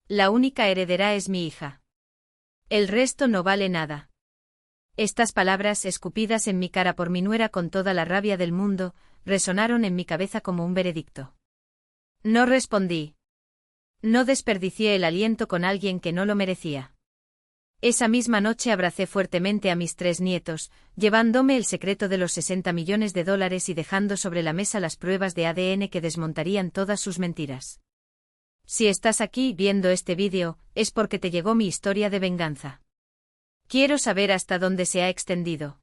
La única heredera es mi hija. El resto no vale nada. Estas palabras, escupidas en mi cara por mi nuera con toda la rabia del mundo, resonaron en mi cabeza como un veredicto. No respondí. No desperdicié el aliento con alguien que no lo merecía. Esa misma noche abracé fuertemente a mis 3 nietos, llevándome el secreto de los $60 millones y dejando sobre la mesa las pruebas de ADN que desmontarían todas sus mentiras. Si estás aquí viendo este vídeo, es porque te llegó mi historia de venganza. Quiero saber hasta dónde se ha extendido.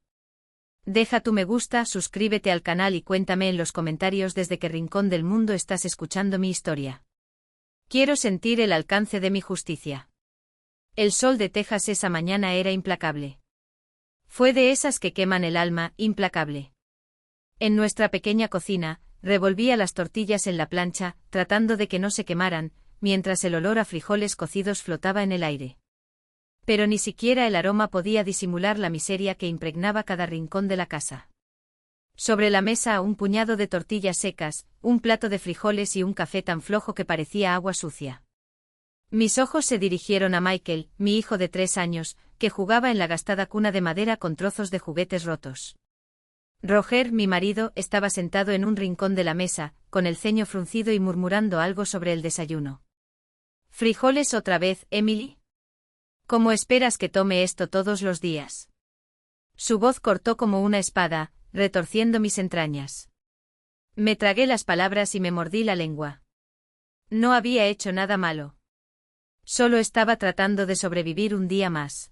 Deja tu me gusta, suscríbete al canal y cuéntame en los comentarios desde qué rincón del mundo estás escuchando mi historia. Quiero sentir el alcance de mi justicia. El sol de Texas esa mañana era implacable. Fue de esas que queman el alma, implacable. En nuestra pequeña cocina, revolvía las tortillas en la plancha, tratando de que no se quemaran, mientras el olor a frijoles cocidos flotaba en el aire. Pero ni siquiera el aroma podía disimular la miseria que impregnaba cada rincón de la casa. Sobre la mesa un puñado de tortillas secas, un plato de frijoles y un café tan flojo que parecía agua sucia. Mis ojos se dirigieron a Michael, mi hijo de 3 años, que jugaba en la gastada cuna de madera con trozos de juguetes rotos. Roger, mi marido, estaba sentado en un rincón de la mesa, con el ceño fruncido y murmurando algo sobre el desayuno. ¿Frijoles otra vez, Emily? ¿Cómo esperas que tome esto todos los días? Su voz cortó como una espada, retorciendo mis entrañas. Me tragué las palabras y me mordí la lengua. No había hecho nada malo. Solo estaba tratando de sobrevivir un día más.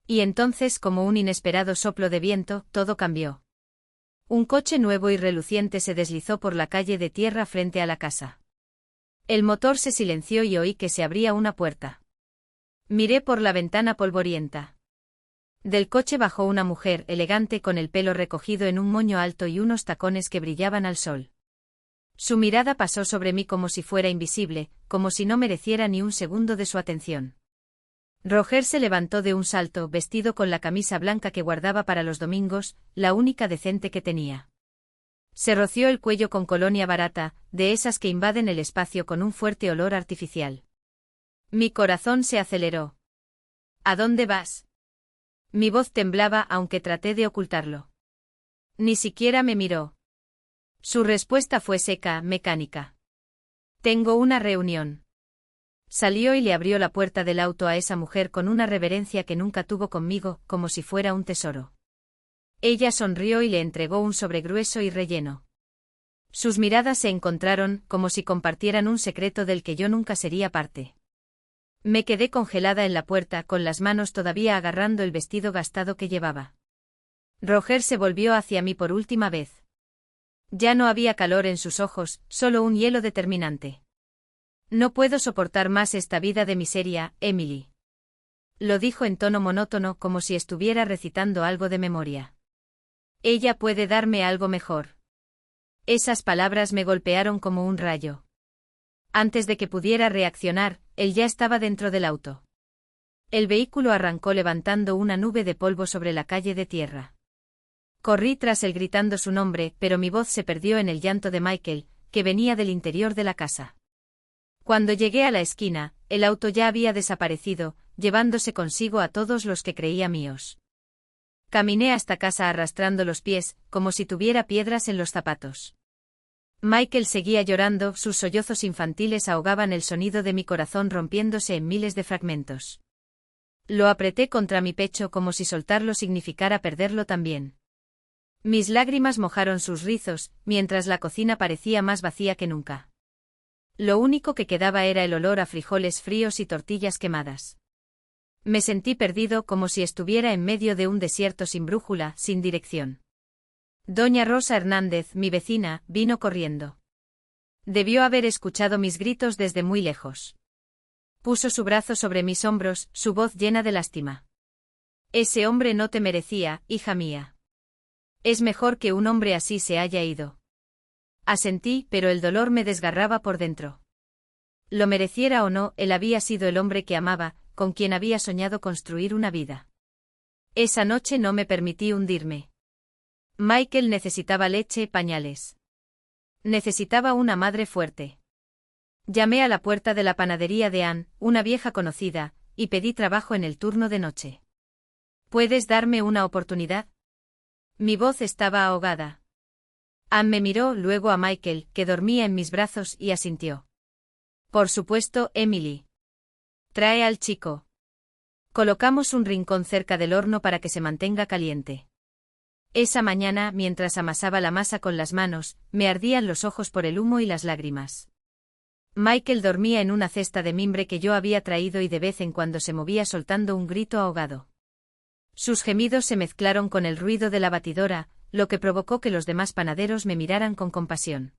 Y entonces, como un inesperado soplo de viento, todo cambió. Un coche nuevo y reluciente se deslizó por la calle de tierra frente a la casa. El motor se silenció y oí que se abría una puerta. Miré por la ventana polvorienta. Del coche bajó una mujer elegante con el pelo recogido en un moño alto y unos tacones que brillaban al sol. Su mirada pasó sobre mí como si fuera invisible, como si no mereciera ni un segundo de su atención. Roger se levantó de un salto, vestido con la camisa blanca que guardaba para los domingos, la única decente que tenía. Se roció el cuello con colonia barata, de esas que invaden el espacio con un fuerte olor artificial. Mi corazón se aceleró. ¿A dónde vas? Mi voz temblaba aunque traté de ocultarlo. Ni siquiera me miró. Su respuesta fue seca, mecánica. Tengo una reunión. Salió y le abrió la puerta del auto a esa mujer con una reverencia que nunca tuvo conmigo, como si fuera un tesoro. Ella sonrió y le entregó un sobre grueso y relleno. Sus miradas se encontraron, como si compartieran un secreto del que yo nunca sería parte. Me quedé congelada en la puerta, con las manos todavía agarrando el vestido gastado que llevaba. Roger se volvió hacia mí por última vez. Ya no había calor en sus ojos, solo un hielo determinante. No puedo soportar más esta vida de miseria, Emily. Lo dijo en tono monótono, como si estuviera recitando algo de memoria. Ella puede darme algo mejor. Esas palabras me golpearon como un rayo. Antes de que pudiera reaccionar, él ya estaba dentro del auto. El vehículo arrancó levantando una nube de polvo sobre la calle de tierra. Corrí tras él gritando su nombre, pero mi voz se perdió en el llanto de Michael, que venía del interior de la casa. Cuando llegué a la esquina, el auto ya había desaparecido, llevándose consigo a todos los que creía míos. Caminé hasta casa arrastrando los pies, como si tuviera piedras en los zapatos. Michael seguía llorando, sus sollozos infantiles ahogaban el sonido de mi corazón rompiéndose en miles de fragmentos. Lo apreté contra mi pecho como si soltarlo significara perderlo también. Mis lágrimas mojaron sus rizos, mientras la cocina parecía más vacía que nunca. Lo único que quedaba era el olor a frijoles fríos y tortillas quemadas. Me sentí perdido, como si estuviera en medio de un desierto sin brújula, sin dirección. Doña Rosa Hernández, mi vecina, vino corriendo. Debió haber escuchado mis gritos desde muy lejos. Puso su brazo sobre mis hombros, su voz llena de lástima. Ese hombre no te merecía, hija mía. Es mejor que un hombre así se haya ido. Asentí, pero el dolor me desgarraba por dentro. Lo mereciera o no, él había sido el hombre que amaba, con quien había soñado construir una vida. Esa noche no me permití hundirme. Michael necesitaba leche, pañales. Necesitaba una madre fuerte. Llamé a la puerta de la panadería de Anne, una vieja conocida, y pedí trabajo en el turno de noche. ¿Puedes darme una oportunidad? Mi voz estaba ahogada. Anne me miró luego a Michael, que dormía en mis brazos, y asintió. Por supuesto, Emily. Trae al chico. Colocamos un rincón cerca del horno para que se mantenga caliente. Esa mañana, mientras amasaba la masa con las manos, me ardían los ojos por el humo y las lágrimas. Michael dormía en una cesta de mimbre que yo había traído y de vez en cuando se movía soltando un grito ahogado. Sus gemidos se mezclaron con el ruido de la batidora, lo que provocó que los demás panaderos me miraran con compasión.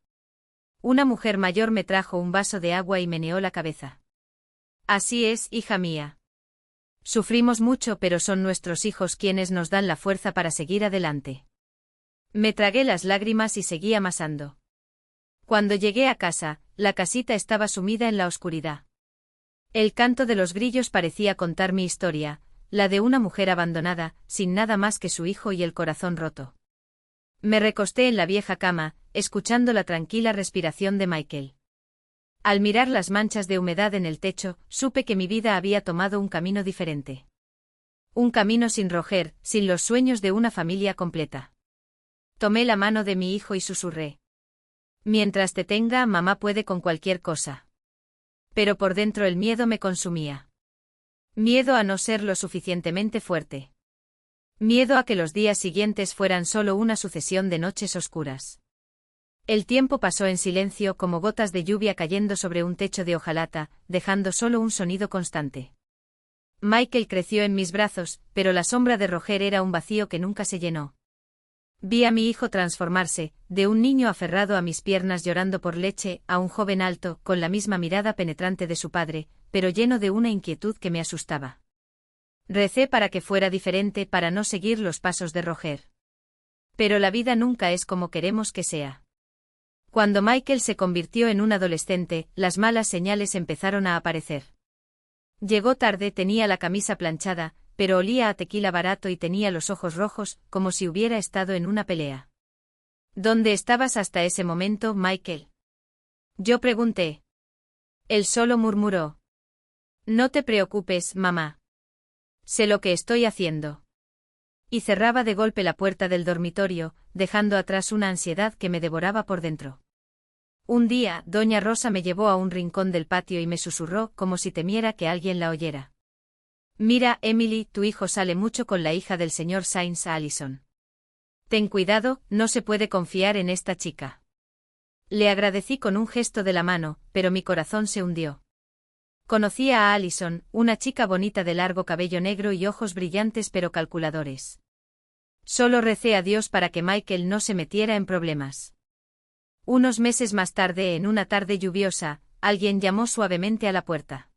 Una mujer mayor me trajo un vaso de agua y meneó la cabeza. Así es, hija mía. Sufrimos mucho, pero son nuestros hijos quienes nos dan la fuerza para seguir adelante. Me tragué las lágrimas y seguí amasando. Cuando llegué a casa, la casita estaba sumida en la oscuridad. El canto de los grillos parecía contar mi historia, la de una mujer abandonada, sin nada más que su hijo y el corazón roto. Me recosté en la vieja cama, escuchando la tranquila respiración de Michael. Al mirar las manchas de humedad en el techo, supe que mi vida había tomado un camino diferente. Un camino sin Roger, sin los sueños de una familia completa. Tomé la mano de mi hijo y susurré. Mientras te tenga, mamá puede con cualquier cosa. Pero por dentro el miedo me consumía. Miedo a no ser lo suficientemente fuerte. Miedo a que los días siguientes fueran solo una sucesión de noches oscuras. El tiempo pasó en silencio como gotas de lluvia cayendo sobre un techo de hojalata, dejando solo un sonido constante. Michael creció en mis brazos, pero la sombra de Roger era un vacío que nunca se llenó. Vi a mi hijo transformarse, de un niño aferrado a mis piernas llorando por leche, a un joven alto, con la misma mirada penetrante de su padre, pero lleno de una inquietud que me asustaba. Recé para que fuera diferente, para no seguir los pasos de Roger. Pero la vida nunca es como queremos que sea. Cuando Michael se convirtió en un adolescente, las malas señales empezaron a aparecer. Llegó tarde, tenía la camisa planchada, pero olía a tequila barato y tenía los ojos rojos, como si hubiera estado en una pelea. ¿Dónde estabas hasta ese momento, Michael? Yo pregunté. Él solo murmuró. No te preocupes, mamá. Sé lo que estoy haciendo. Y cerraba de golpe la puerta del dormitorio, dejando atrás una ansiedad que me devoraba por dentro. Un día, doña Rosa me llevó a un rincón del patio y me susurró como si temiera que alguien la oyera. Mira, Emily, tu hijo sale mucho con la hija del señor Sainz Allison. Ten cuidado, no se puede confiar en esta chica. Le agradecí con un gesto de la mano, pero mi corazón se hundió. Conocía a Allison, una chica bonita de largo cabello negro y ojos brillantes pero calculadores. Solo recé a Dios para que Michael no se metiera en problemas. Unos meses más tarde, en una tarde lluviosa, alguien llamó suavemente a la puerta.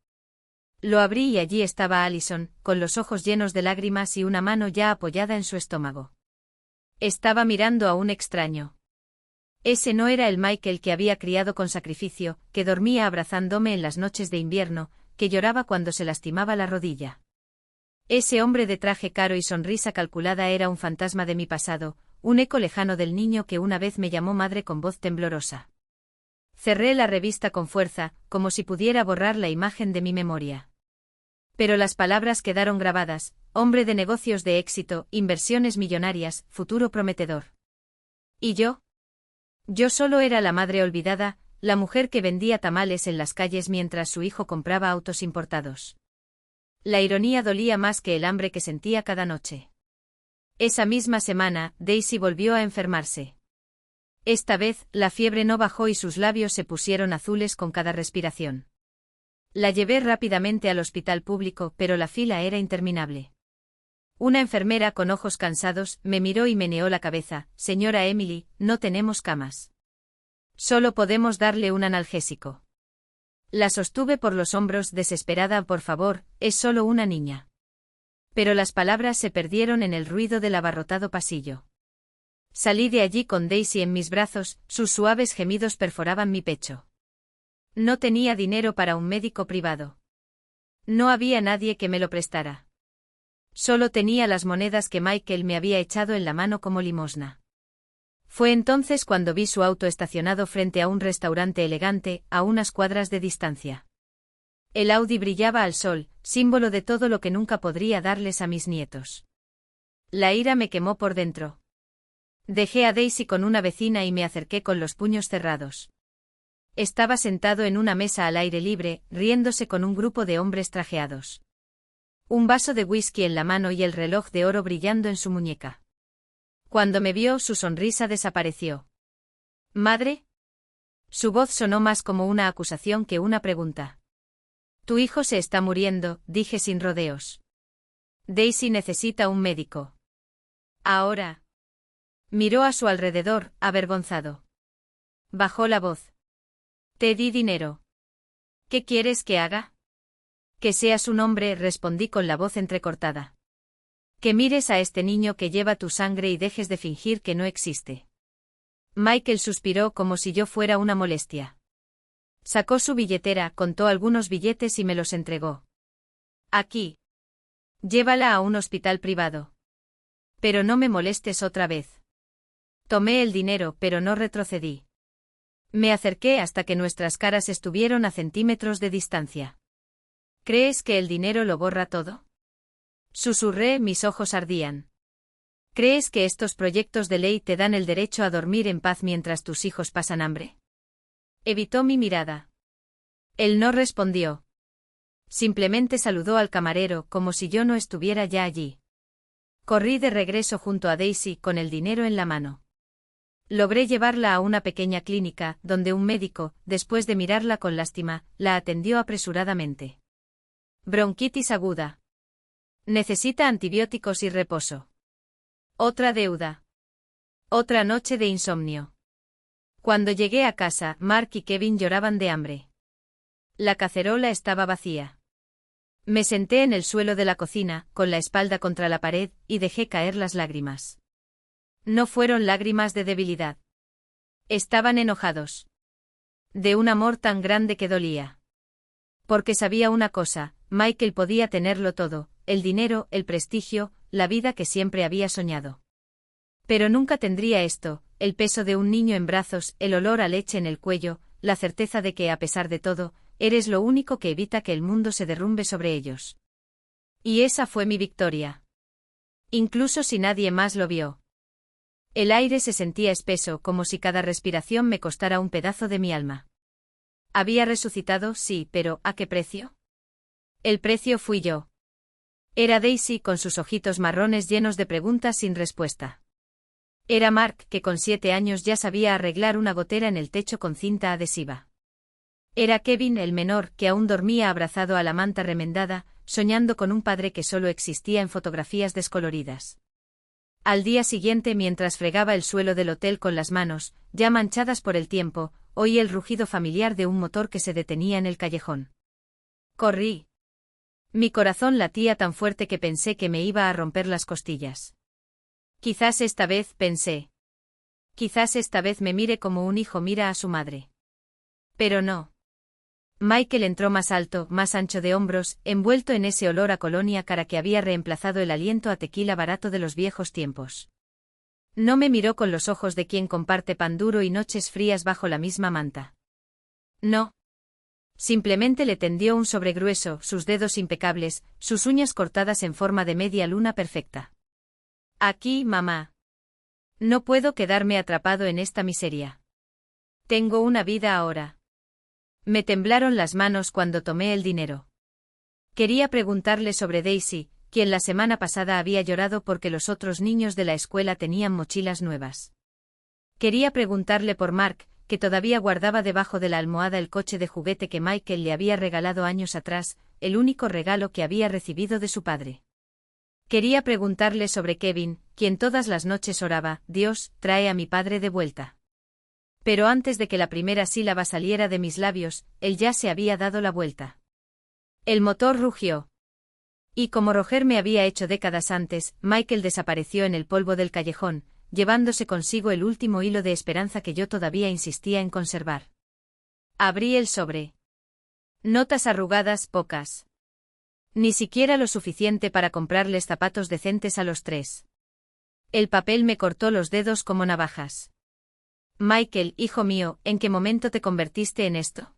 Lo abrí y allí estaba Allison, con los ojos llenos de lágrimas y una mano ya apoyada en su estómago. Estaba mirando a un extraño. Ese no era el Michael que había criado con sacrificio, que dormía abrazándome en las noches de invierno, que lloraba cuando se lastimaba la rodilla. Ese hombre de traje caro y sonrisa calculada era un fantasma de mi pasado, un eco lejano del niño que una vez me llamó madre con voz temblorosa. Cerré la revista con fuerza, como si pudiera borrar la imagen de mi memoria. Pero las palabras quedaron grabadas: hombre de negocios de éxito, inversiones millonarias, futuro prometedor. ¿Y yo? Yo solo era la madre olvidada, la mujer que vendía tamales en las calles mientras su hijo compraba autos importados. La ironía dolía más que el hambre que sentía cada noche. Esa misma semana, Daisy volvió a enfermarse. Esta vez, la fiebre no bajó y sus labios se pusieron azules con cada respiración. La llevé rápidamente al hospital público, pero la fila era interminable. Una enfermera con ojos cansados me miró y meneó la cabeza. Señora Emily, no tenemos camas. Solo podemos darle un analgésico. La sostuve por los hombros desesperada. Por favor, es solo una niña. Pero las palabras se perdieron en el ruido del abarrotado pasillo. Salí de allí con Daisy en mis brazos, sus suaves gemidos perforaban mi pecho. No tenía dinero para un médico privado. No había nadie que me lo prestara. Solo tenía las monedas que Michael me había echado en la mano como limosna. Fue entonces cuando vi su auto estacionado frente a un restaurante elegante, a unas cuadras de distancia. El Audi brillaba al sol, símbolo de todo lo que nunca podría darles a mis nietos. La ira me quemó por dentro. Dejé a Daisy con una vecina y me acerqué con los puños cerrados. Estaba sentado en una mesa al aire libre, riéndose con un grupo de hombres trajeados. Un vaso de whisky en la mano y el reloj de oro brillando en su muñeca. Cuando me vio, su sonrisa desapareció. ¿Madre? Su voz sonó más como una acusación que una pregunta. Tu hijo se está muriendo, dije sin rodeos. Daisy necesita un médico. Ahora. Miró a su alrededor, avergonzado. Bajó la voz. Te di dinero. ¿Qué quieres que haga? Que seas un hombre, respondí con la voz entrecortada. Que mires a este niño que lleva tu sangre y dejes de fingir que no existe. Michael suspiró como si yo fuera una molestia. Sacó su billetera, contó algunos billetes y me los entregó. Aquí. Llévala a un hospital privado. Pero no me molestes otra vez. Tomé el dinero, pero no retrocedí. Me acerqué hasta que nuestras caras estuvieron a centímetros de distancia. ¿Crees que el dinero lo borra todo? Susurré, mis ojos ardían. ¿Crees que estos proyectos de ley te dan el derecho a dormir en paz mientras tus hijos pasan hambre? Evitó mi mirada. Él no respondió. Simplemente saludó al camarero como si yo no estuviera ya allí. Corrí de regreso junto a Daisy con el dinero en la mano. Logré llevarla a una pequeña clínica, donde un médico, después de mirarla con lástima, la atendió apresuradamente. Bronquitis aguda. Necesita antibióticos y reposo. Otra deuda. Otra noche de insomnio. Cuando llegué a casa, Mark y Kevin lloraban de hambre. La cacerola estaba vacía. Me senté en el suelo de la cocina, con la espalda contra la pared, y dejé caer las lágrimas. No fueron lágrimas de debilidad. Estaban enojados. De un amor tan grande que dolía. Porque sabía una cosa, Michael podía tenerlo todo, el dinero, el prestigio, la vida que siempre había soñado. Pero nunca tendría esto, el peso de un niño en brazos, el olor a leche en el cuello, la certeza de que, a pesar de todo, eres lo único que evita que el mundo se derrumbe sobre ellos. Y esa fue mi victoria. Incluso si nadie más lo vio. El aire se sentía espeso, como si cada respiración me costara un pedazo de mi alma. Había resucitado, sí, pero ¿a qué precio? El precio fui yo. Era Daisy con sus ojitos marrones llenos de preguntas sin respuesta. Era Mark, que con 7 años ya sabía arreglar una gotera en el techo con cinta adhesiva. Era Kevin, el menor, que aún dormía abrazado a la manta remendada, soñando con un padre que solo existía en fotografías descoloridas. Al día siguiente, mientras fregaba el suelo del hotel con las manos, ya manchadas por el tiempo, oí el rugido familiar de un motor que se detenía en el callejón. Corrí. Mi corazón latía tan fuerte que pensé que me iba a romper las costillas. Quizás esta vez, pensé. Quizás esta vez me mire como un hijo mira a su madre. Pero no. Michael entró más alto, más ancho de hombros, envuelto en ese olor a colonia cara que había reemplazado el aliento a tequila barato de los viejos tiempos. No me miró con los ojos de quien comparte pan duro y noches frías bajo la misma manta. No. Simplemente le tendió un sobre grueso, sus dedos impecables, sus uñas cortadas en forma de media luna perfecta. Aquí, mamá. No puedo quedarme atrapado en esta miseria. Tengo una vida ahora. Me temblaron las manos cuando tomé el dinero. Quería preguntarle sobre Daisy, quien la semana pasada había llorado porque los otros niños de la escuela tenían mochilas nuevas. Quería preguntarle por Mark, que todavía guardaba debajo de la almohada el coche de juguete que Michael le había regalado años atrás, el único regalo que había recibido de su padre. Quería preguntarle sobre Kevin, quien todas las noches oraba, Dios, trae a mi padre de vuelta. Pero antes de que la primera sílaba saliera de mis labios, él ya se había dado la vuelta. El motor rugió. Y como Roger me había hecho décadas antes, Michael desapareció en el polvo del callejón, llevándose consigo el último hilo de esperanza que yo todavía insistía en conservar. Abrí el sobre. Notas arrugadas, pocas. Ni siquiera lo suficiente para comprarles zapatos decentes a los 3. El papel me cortó los dedos como navajas. Michael, hijo mío, ¿en qué momento te convertiste en esto?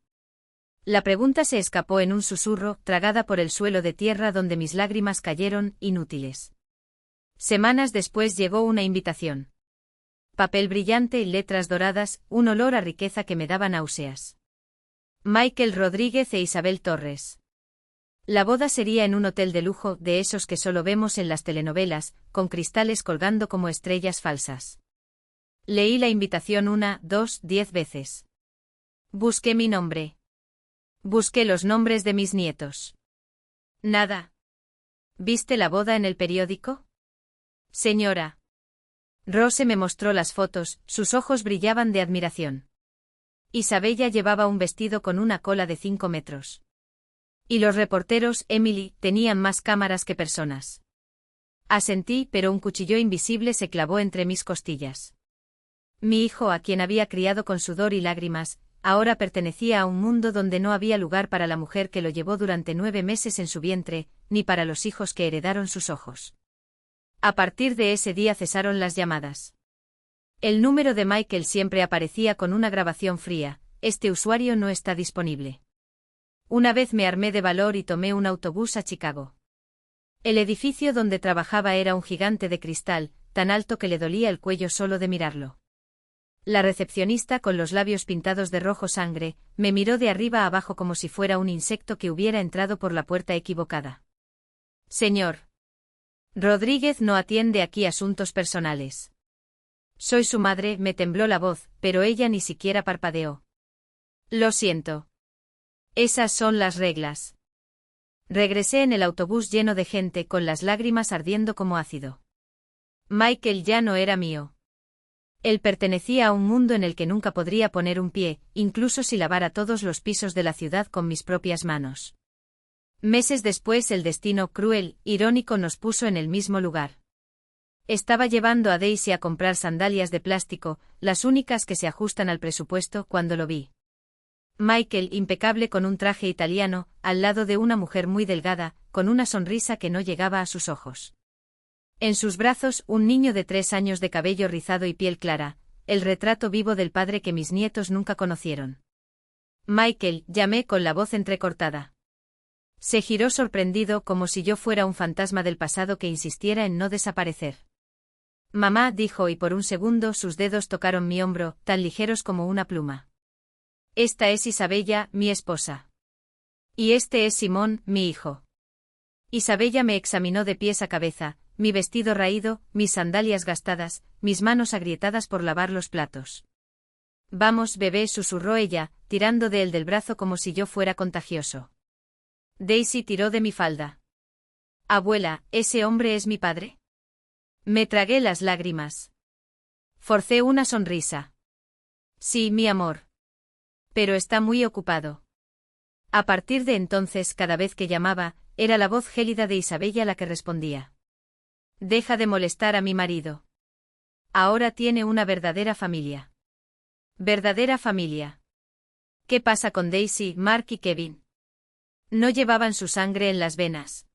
La pregunta se escapó en un susurro, tragada por el suelo de tierra donde mis lágrimas cayeron, inútiles. Semanas después llegó una invitación. Papel brillante y letras doradas, un olor a riqueza que me daba náuseas. Michael Rodríguez e Isabel Torres. La boda sería en un hotel de lujo, de esos que solo vemos en las telenovelas, con cristales colgando como estrellas falsas. Leí la invitación 1, 2, 10 veces. Busqué mi nombre. Busqué los nombres de mis nietos. Nada. ¿Viste la boda en el periódico? Señora. Rose me mostró las fotos, sus ojos brillaban de admiración. Isabella llevaba un vestido con una cola de 5 metros. Y los reporteros, Emily, tenían más cámaras que personas. Asentí, pero un cuchillo invisible se clavó entre mis costillas. Mi hijo, a quien había criado con sudor y lágrimas, ahora pertenecía a un mundo donde no había lugar para la mujer que lo llevó durante 9 meses en su vientre, ni para los hijos que heredaron sus ojos. A partir de ese día cesaron las llamadas. El número de Michael siempre aparecía con una grabación fría: este usuario no está disponible. Una vez me armé de valor y tomé un autobús a Chicago. El edificio donde trabajaba era un gigante de cristal, tan alto que le dolía el cuello solo de mirarlo. La recepcionista, con los labios pintados de rojo sangre, me miró de arriba a abajo como si fuera un insecto que hubiera entrado por la puerta equivocada. Señor Rodríguez no atiende aquí asuntos personales. Soy su madre, me tembló la voz, pero ella ni siquiera parpadeó. Lo siento. Esas son las reglas. Regresé en el autobús lleno de gente, con las lágrimas ardiendo como ácido. Michael ya no era mío. Él pertenecía a un mundo en el que nunca podría poner un pie, incluso si lavara todos los pisos de la ciudad con mis propias manos. Meses después el destino cruel, irónico nos puso en el mismo lugar. Estaba llevando a Daisy a comprar sandalias de plástico, las únicas que se ajustan al presupuesto, cuando lo vi. Michael, impecable con un traje italiano, al lado de una mujer muy delgada, con una sonrisa que no llegaba a sus ojos. En sus brazos, un niño de 3 años de cabello rizado y piel clara, el retrato vivo del padre que mis nietos nunca conocieron. Michael, llamé con la voz entrecortada. Se giró sorprendido, como si yo fuera un fantasma del pasado que insistiera en no desaparecer. Mamá, dijo, y por un segundo sus dedos tocaron mi hombro, tan ligeros como una pluma. Esta es Isabella, mi esposa. Y este es Simón, mi hijo. Isabella me examinó de pies a cabeza, mi vestido raído, mis sandalias gastadas, mis manos agrietadas por lavar los platos. Vamos, bebé, susurró ella, tirando de él del brazo como si yo fuera contagioso. Daisy tiró de mi falda. Abuela, ¿ese hombre es mi padre? Me tragué las lágrimas. Forcé una sonrisa. Sí, mi amor. Pero está muy ocupado. A partir de entonces, cada vez que llamaba, era la voz gélida de Isabella la que respondía. Deja de molestar a mi marido. Ahora tiene una verdadera familia. ¿Verdadera familia? ¿Qué pasa con Daisy, Mark y Kevin? No llevaban su sangre en las venas.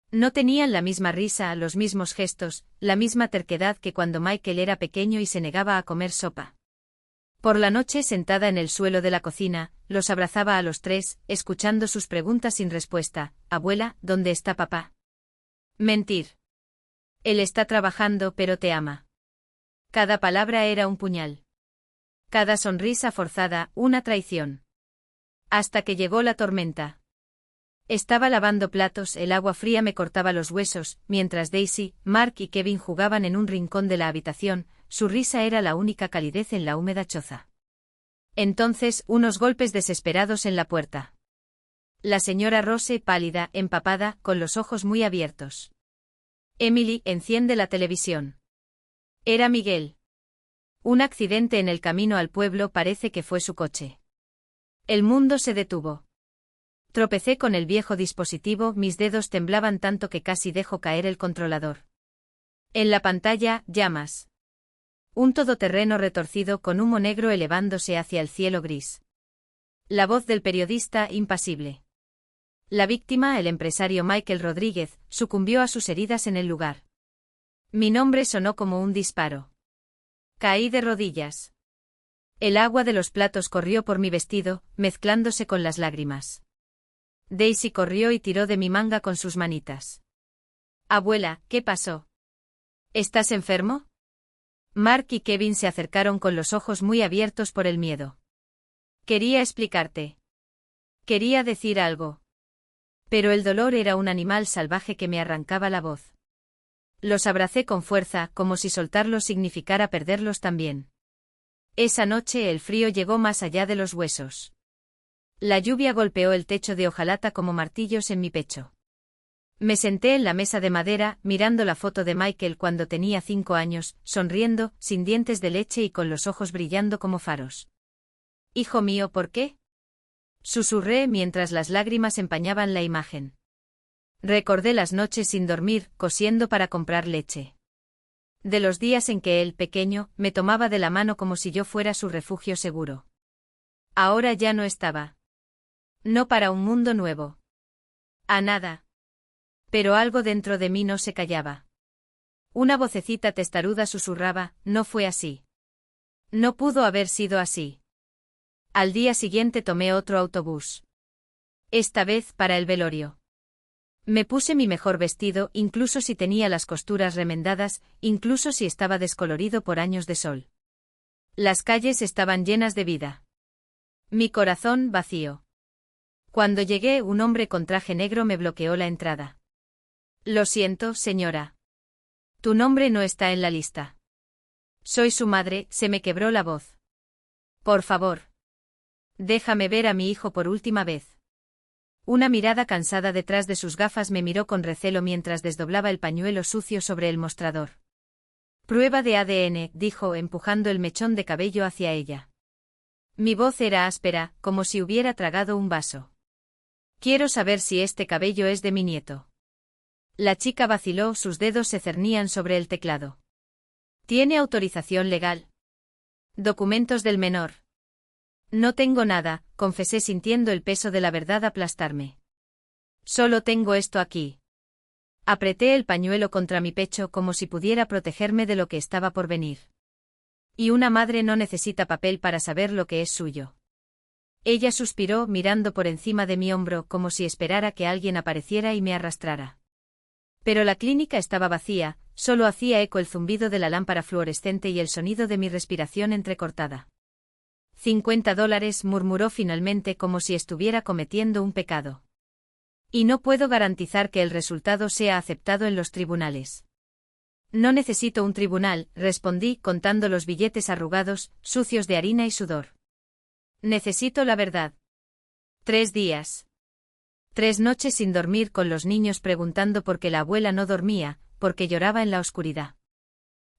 No tenían la misma risa, los mismos gestos, la misma terquedad que cuando Michael era pequeño y se negaba a comer sopa. Por la noche, sentada en el suelo de la cocina, los abrazaba a los 3, escuchando sus preguntas sin respuesta. Abuela, ¿dónde está papá? Mentir. Él está trabajando, pero te ama. Cada palabra era un puñal. Cada sonrisa forzada, una traición. Hasta que llegó la tormenta. Estaba lavando platos, el agua fría me cortaba los huesos, mientras Daisy, Mark y Kevin jugaban en un rincón de la habitación, su risa era la única calidez en la húmeda choza. Entonces, unos golpes desesperados en la puerta. La señora Rose, pálida, empapada, con los ojos muy abiertos. Emily, enciende la televisión. Era Miguel. Un accidente en el camino al pueblo, parece que fue su coche. El mundo se detuvo. Tropecé con el viejo dispositivo, mis dedos temblaban tanto que casi dejo caer el controlador. En la pantalla, llamas. Un todoterreno retorcido con humo negro elevándose hacia el cielo gris. La voz del periodista, impasible. La víctima, el empresario Michael Rodríguez, sucumbió a sus heridas en el lugar. Mi nombre sonó como un disparo. Caí de rodillas. El agua de los platos corrió por mi vestido, mezclándose con las lágrimas. Daisy corrió y tiró de mi manga con sus manitas. Abuela, ¿qué pasó? ¿Estás enfermo? Mark y Kevin se acercaron con los ojos muy abiertos por el miedo. Quería explicarte. Quería decir algo. Pero el dolor era un animal salvaje que me arrancaba la voz. Los abracé con fuerza, como si soltarlos significara perderlos también. Esa noche el frío llegó más allá de los huesos. La lluvia golpeó el techo de hojalata como martillos en mi pecho. Me senté en la mesa de madera, mirando la foto de Michael cuando tenía 5 años, sonriendo, sin dientes de leche y con los ojos brillando como faros. Hijo mío, ¿por qué? Susurré mientras las lágrimas empañaban la imagen. Recordé las noches sin dormir, cosiendo para comprar leche. De los días en que él, pequeño, me tomaba de la mano como si yo fuera su refugio seguro. Ahora ya no estaba. No para un mundo nuevo. A nada. Pero algo dentro de mí no se callaba. Una vocecita testaruda susurraba, no fue así. No pudo haber sido así. Al día siguiente tomé otro autobús. Esta vez para el velorio. Me puse mi mejor vestido, incluso si tenía las costuras remendadas, incluso si estaba descolorido por años de sol. Las calles estaban llenas de vida. Mi corazón vacío. Cuando llegué, un hombre con traje negro me bloqueó la entrada. Lo siento, señora. Tu nombre no está en la lista. Soy su madre, se me quebró la voz. Por favor. Déjame ver a mi hijo por última vez. Una mirada cansada detrás de sus gafas me miró con recelo mientras desdoblaba el pañuelo sucio sobre el mostrador. Prueba de ADN, dijo, empujando el mechón de cabello hacia ella. Mi voz era áspera, como si hubiera tragado un vaso. Quiero saber si este cabello es de mi nieto. La chica vaciló, sus dedos se cernían sobre el teclado. ¿Tiene autorización legal? Documentos del menor. No tengo nada, confesé sintiendo el peso de la verdad aplastarme. Solo tengo esto aquí. Apreté el pañuelo contra mi pecho como si pudiera protegerme de lo que estaba por venir. Y una madre no necesita papel para saber lo que es suyo. Ella suspiró mirando por encima de mi hombro como si esperara que alguien apareciera y me arrastrara. Pero la clínica estaba vacía, solo hacía eco el zumbido de la lámpara fluorescente y el sonido de mi respiración entrecortada. $50, murmuró finalmente como si estuviera cometiendo un pecado. Y no puedo garantizar que el resultado sea aceptado en los tribunales. No necesito un tribunal, respondí contando los billetes arrugados, sucios de harina y sudor. Necesito la verdad. 3 días. 3 noches sin dormir con los niños preguntando por qué la abuela no dormía, porque lloraba en la oscuridad.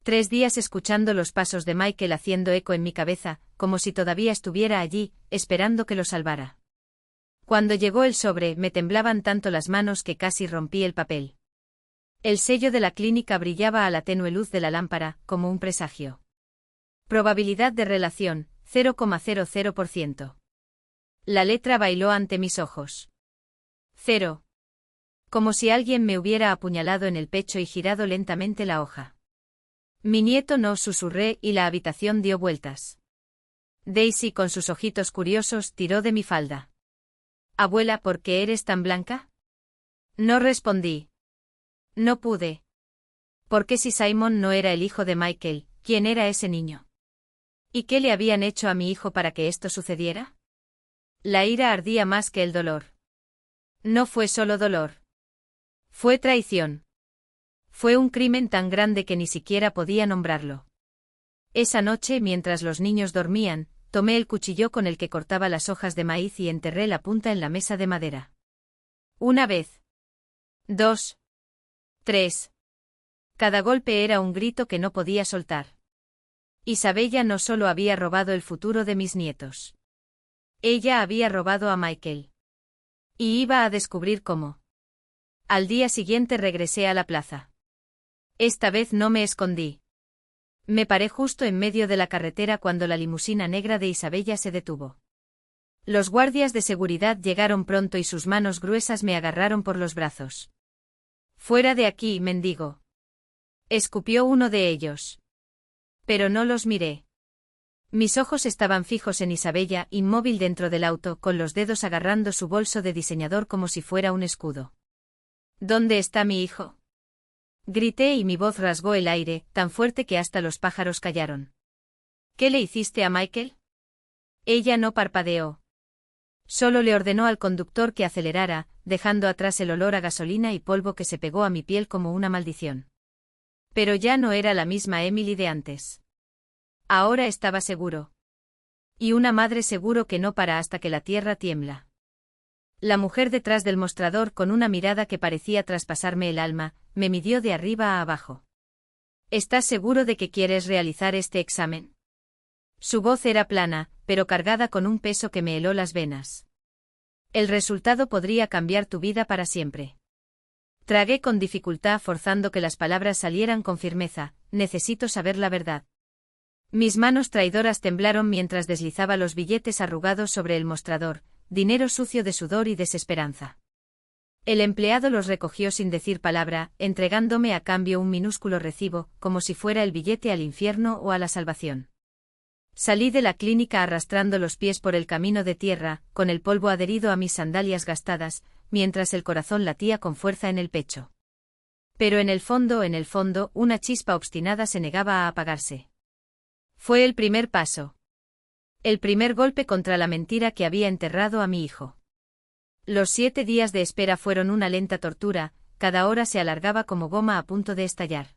3 días escuchando los pasos de Michael haciendo eco en mi cabeza, como si todavía estuviera allí, esperando que lo salvara. Cuando llegó el sobre, me temblaban tanto las manos que casi rompí el papel. El sello de la clínica brillaba a la tenue luz de la lámpara, como un presagio. Probabilidad de relación, 0,00%. La letra bailó ante mis ojos. 0. Como si alguien me hubiera apuñalado en el pecho y girado lentamente la hoja. Mi nieto no, susurré y la habitación dio vueltas. Daisy, con sus ojitos curiosos, tiró de mi falda. Abuela, ¿por qué eres tan blanca? No respondí. No pude. Porque si Simon no era el hijo de Michael, ¿quién era ese niño? ¿Y qué le habían hecho a mi hijo para que esto sucediera? La ira ardía más que el dolor. No fue solo dolor. Fue traición. Fue un crimen tan grande que ni siquiera podía nombrarlo. Esa noche, mientras los niños dormían, tomé el cuchillo con el que cortaba las hojas de maíz y enterré la punta en la mesa de madera. 1 vez. 2. 3. Cada golpe era un grito que no podía soltar. Isabella no solo había robado el futuro de mis nietos. Ella había robado a Michael. Y iba a descubrir cómo. Al día siguiente regresé a la plaza. Esta vez no me escondí. Me paré justo en medio de la carretera cuando la limusina negra de Isabella se detuvo. Los guardias de seguridad llegaron pronto y sus manos gruesas me agarraron por los brazos. «Fuera de aquí, mendigo», escupió uno de ellos. Pero no los miré. Mis ojos estaban fijos en Isabella, inmóvil dentro del auto, con los dedos agarrando su bolso de diseñador como si fuera un escudo. ¿Dónde está mi hijo? Grité y mi voz rasgó el aire, tan fuerte que hasta los pájaros callaron. ¿Qué le hiciste a Michael? Ella no parpadeó. Solo le ordenó al conductor que acelerara, dejando atrás el olor a gasolina y polvo que se pegó a mi piel como una maldición. Pero ya no era la misma Emily de antes. Ahora estaba seguro. Y una madre seguro que no para hasta que la tierra tiembla. La mujer detrás del mostrador, con una mirada que parecía traspasarme el alma, me midió de arriba a abajo. ¿Estás seguro de que quieres realizar este examen? Su voz era plana, pero cargada con un peso que me heló las venas. El resultado podría cambiar tu vida para siempre. Tragué con dificultad, forzando que las palabras salieran con firmeza. Necesito saber la verdad. Mis manos traidoras temblaron mientras deslizaba los billetes arrugados sobre el mostrador, dinero sucio de sudor y desesperanza. El empleado los recogió sin decir palabra, entregándome a cambio un minúsculo recibo, como si fuera el billete al infierno o a la salvación. Salí de la clínica arrastrando los pies por el camino de tierra, con el polvo adherido a mis sandalias gastadas, mientras el corazón latía con fuerza en el pecho. Pero en el fondo, una chispa obstinada se negaba a apagarse. Fue el primer paso. El primer golpe contra la mentira que había enterrado a mi hijo. Los 7 días de espera fueron una lenta tortura, cada hora se alargaba como goma a punto de estallar.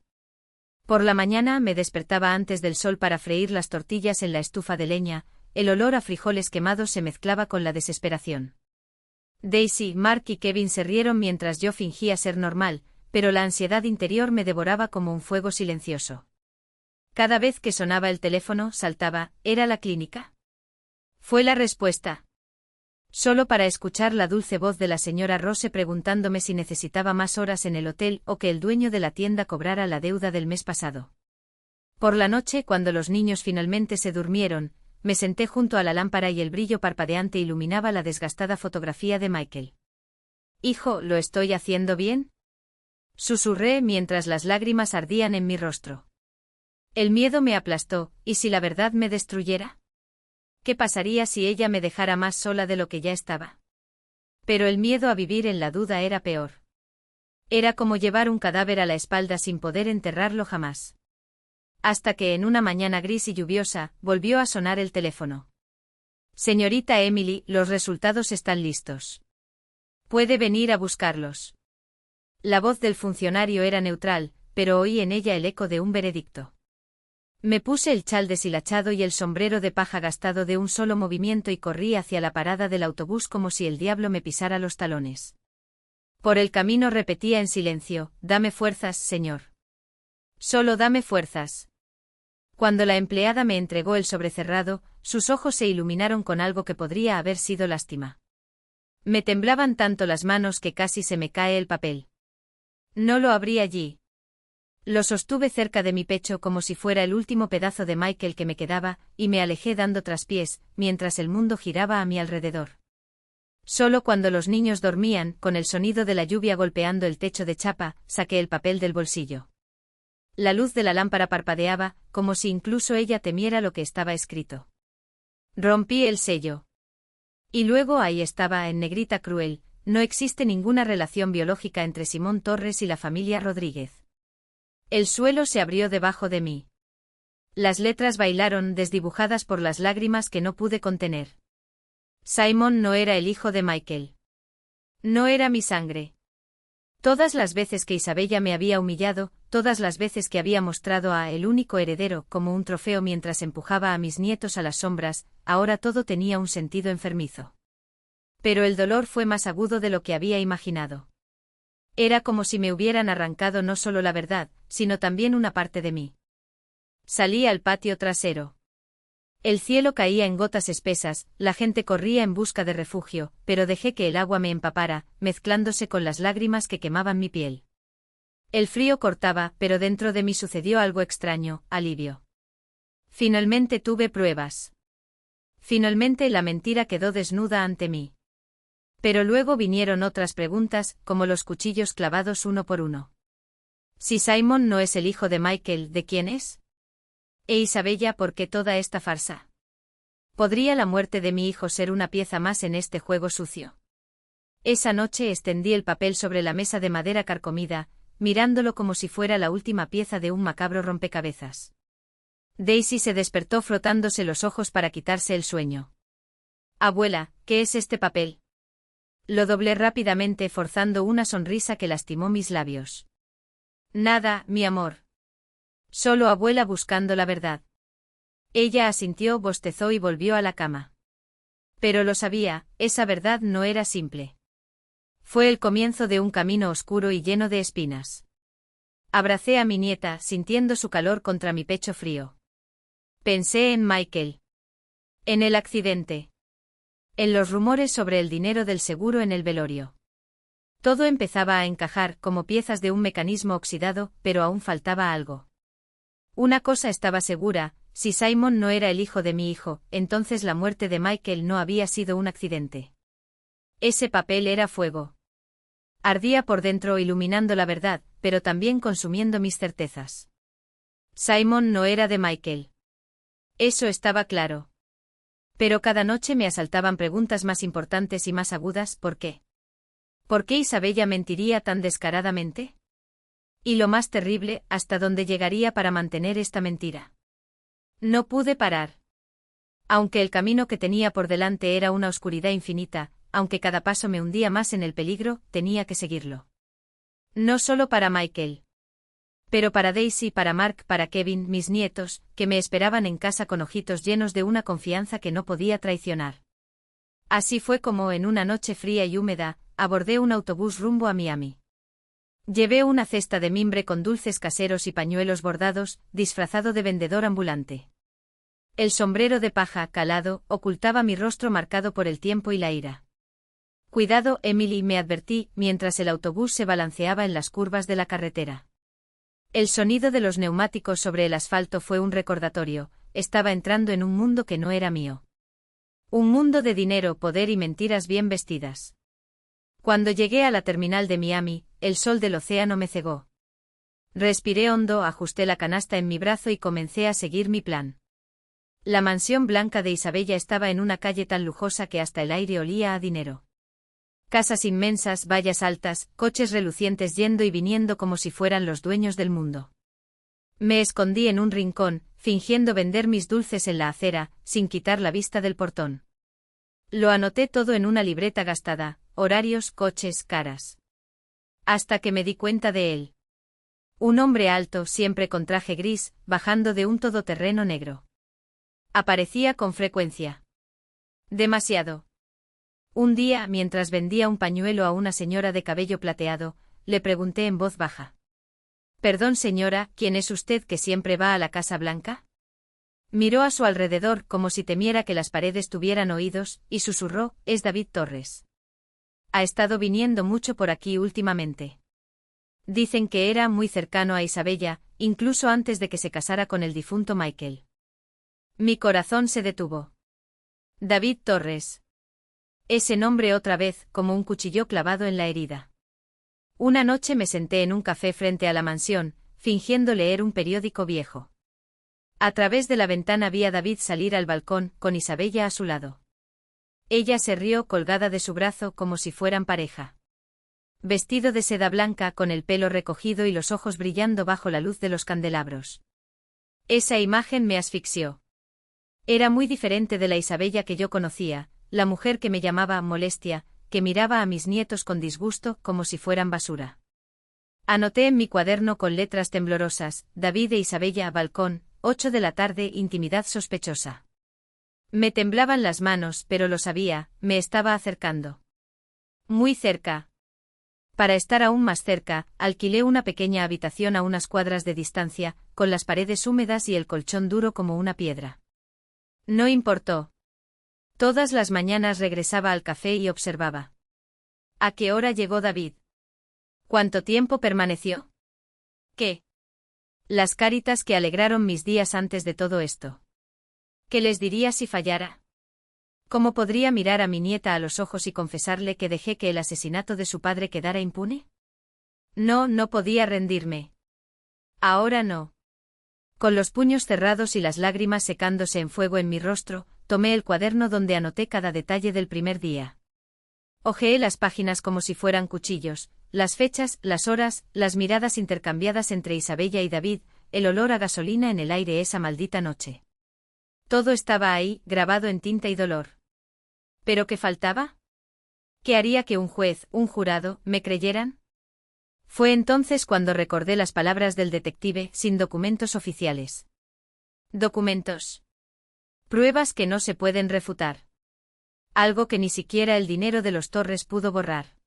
Por la mañana me despertaba antes del sol para freír las tortillas en la estufa de leña, el olor a frijoles quemados se mezclaba con la desesperación. Daisy, Mark y Kevin se rieron mientras yo fingía ser normal, pero la ansiedad interior me devoraba como un fuego silencioso. Cada vez que sonaba el teléfono, saltaba, ¿era la clínica? Fue la respuesta. Solo para escuchar la dulce voz de la señora Rose preguntándome si necesitaba más horas en el hotel o que el dueño de la tienda cobrara la deuda del mes pasado. Por la noche, cuando los niños finalmente se durmieron, me senté junto a la lámpara y el brillo parpadeante iluminaba la desgastada fotografía de Michael. Hijo, ¿lo estoy haciendo bien? Susurré mientras las lágrimas ardían en mi rostro. El miedo me aplastó, ¿y si la verdad me destruyera? ¿Qué pasaría si ella me dejara más sola de lo que ya estaba? Pero el miedo a vivir en la duda era peor. Era como llevar un cadáver a la espalda sin poder enterrarlo jamás. Hasta que en una mañana gris y lluviosa, volvió a sonar el teléfono. Señorita Emily, los resultados están listos. Puede venir a buscarlos. La voz del funcionario era neutral, pero oí en ella el eco de un veredicto. Me puse el chal deshilachado y el sombrero de paja gastado de un solo movimiento y corrí hacia la parada del autobús como si el diablo me pisara los talones. Por el camino repetía en silencio, «Dame fuerzas, señor. Solo dame fuerzas». Cuando la empleada me entregó el sobrecerrado, sus ojos se iluminaron con algo que podría haber sido lástima. Me temblaban tanto las manos que casi se me cae el papel. No lo abrí allí. Lo sostuve cerca de mi pecho como si fuera el último pedazo de Michael que me quedaba, y me alejé dando traspiés, mientras el mundo giraba a mi alrededor. Solo cuando los niños dormían, con el sonido de la lluvia golpeando el techo de chapa, saqué el papel del bolsillo. La luz de la lámpara parpadeaba, como si incluso ella temiera lo que estaba escrito. Rompí el sello. Y luego ahí estaba, en negrita cruel, no existe ninguna relación biológica entre Simón Torres y la familia Rodríguez. El suelo se abrió debajo de mí. Las letras bailaron, desdibujadas por las lágrimas que no pude contener. Simon no era el hijo de Michael. No era mi sangre. Todas las veces que Isabella me había humillado, todas las veces que había mostrado a el único heredero como un trofeo mientras empujaba a mis nietos a las sombras, ahora todo tenía un sentido enfermizo. Pero el dolor fue más agudo de lo que había imaginado. Era como si me hubieran arrancado no solo la verdad, sino también una parte de mí. Salí al patio trasero. El cielo caía en gotas espesas, la gente corría en busca de refugio, pero dejé que el agua me empapara, mezclándose con las lágrimas que quemaban mi piel. El frío cortaba, pero dentro de mí sucedió algo extraño, alivio. Finalmente tuve pruebas. Finalmente la mentira quedó desnuda ante mí. Pero luego vinieron otras preguntas, como los cuchillos clavados uno por uno. Si Simon no es el hijo de Michael, ¿de quién es? E Isabella, ¿por qué toda esta farsa? ¿Podría la muerte de mi hijo ser una pieza más en este juego sucio? Esa noche extendí el papel sobre la mesa de madera carcomida, mirándolo como si fuera la última pieza de un macabro rompecabezas. Daisy se despertó frotándose los ojos para quitarse el sueño. Abuela, ¿qué es este papel? Lo doblé rápidamente forzando una sonrisa que lastimó mis labios. Nada, mi amor. Solo abuela buscando la verdad. Ella asintió, bostezó y volvió a la cama. Pero lo sabía, esa verdad no era simple. Fue el comienzo de un camino oscuro y lleno de espinas. Abracé a mi nieta, sintiendo su calor contra mi pecho frío. Pensé en Michael. En el accidente. En los rumores sobre el dinero del seguro en el velorio. Todo empezaba a encajar como piezas de un mecanismo oxidado, pero aún faltaba algo. Una cosa estaba segura, si Simon no era el hijo de mi hijo, entonces la muerte de Michael no había sido un accidente. Ese papel era fuego. Ardía por dentro iluminando la verdad, pero también consumiendo mis certezas. Simon no era de Michael. Eso estaba claro. Pero cada noche me asaltaban preguntas más importantes y más agudas. ¿Por qué? ¿Por qué Isabella mentiría tan descaradamente? Y lo más terrible, ¿hasta dónde llegaría para mantener esta mentira? No pude parar. Aunque el camino que tenía por delante era una oscuridad infinita, aunque cada paso me hundía más en el peligro, tenía que seguirlo. No solo para Michael. Pero para Daisy, para Mark, para Kevin, mis nietos, que me esperaban en casa con ojitos llenos de una confianza que no podía traicionar. Así fue como, en una noche fría y húmeda, abordé un autobús rumbo a Miami. Llevé una cesta de mimbre con dulces caseros y pañuelos bordados, disfrazado de vendedor ambulante. El sombrero de paja, calado, ocultaba mi rostro marcado por el tiempo y la ira. Cuidado, Emily, me advertí, mientras el autobús se balanceaba en las curvas de la carretera. El sonido de los neumáticos sobre el asfalto fue un recordatorio, estaba entrando en un mundo que no era mío. Un mundo de dinero, poder y mentiras bien vestidas. Cuando llegué a la terminal de Miami, el sol del océano me cegó. Respiré hondo, ajusté la canasta en mi brazo y comencé a seguir mi plan. La mansión blanca de Isabella estaba en una calle tan lujosa que hasta el aire olía a dinero. Casas inmensas, vallas altas, coches relucientes yendo y viniendo como si fueran los dueños del mundo. Me escondí en un rincón, fingiendo vender mis dulces en la acera, sin quitar la vista del portón. Lo anoté todo en una libreta gastada, horarios, coches, caras. Hasta que me di cuenta de él. Un hombre alto, siempre con traje gris, bajando de un todoterreno negro. Aparecía con frecuencia. Demasiado. Un día, mientras vendía un pañuelo a una señora de cabello plateado, le pregunté en voz baja. «Perdón señora, ¿quién es usted que siempre va a la Casa Blanca?» Miró a su alrededor como si temiera que las paredes tuvieran oídos, y susurró, «Es David Torres. Ha estado viniendo mucho por aquí últimamente. Dicen que era muy cercano a Isabella, incluso antes de que se casara con el difunto Michael». Mi corazón se detuvo. David Torres. Ese nombre otra vez, como un cuchillo clavado en la herida. Una noche me senté en un café frente a la mansión, fingiendo leer un periódico viejo. A través de la ventana vi a David salir al balcón, con Isabella a su lado. Ella se rió colgada de su brazo como si fueran pareja. Vestido de seda blanca con el pelo recogido y los ojos brillando bajo la luz de los candelabros. Esa imagen me asfixió. Era muy diferente de la Isabella que yo conocía, la mujer que me llamaba molestia, que miraba a mis nietos con disgusto como si fueran basura. Anoté en mi cuaderno con letras temblorosas, David e Isabella a balcón, 8 de la tarde, intimidad sospechosa. Me temblaban las manos, pero lo sabía, me estaba acercando. Muy cerca. Para estar aún más cerca, alquilé una pequeña habitación a unas cuadras de distancia, con las paredes húmedas y el colchón duro como una piedra. No importó. Todas las mañanas regresaba al café y observaba. ¿A qué hora llegó David? ¿Cuánto tiempo permaneció? ¿Qué? Las caritas que alegraron mis días antes de todo esto. ¿Qué les diría si fallara? ¿Cómo podría mirar a mi nieta a los ojos y confesarle que dejé que el asesinato de su padre quedara impune? No, no podía rendirme. Ahora no. Con los puños cerrados y las lágrimas secándose en fuego en mi rostro, tomé el cuaderno donde anoté cada detalle del primer día. Hojeé las páginas como si fueran cuchillos, las fechas, las horas, las miradas intercambiadas entre Isabella y David, el olor a gasolina en el aire esa maldita noche. Todo estaba ahí, grabado en tinta y dolor. ¿Pero qué faltaba? ¿Qué haría que un juez, un jurado, me creyeran? Fue entonces cuando recordé las palabras del detective, sin documentos oficiales. Documentos. Pruebas que no se pueden refutar. Algo que ni siquiera el dinero de los Torres pudo borrar.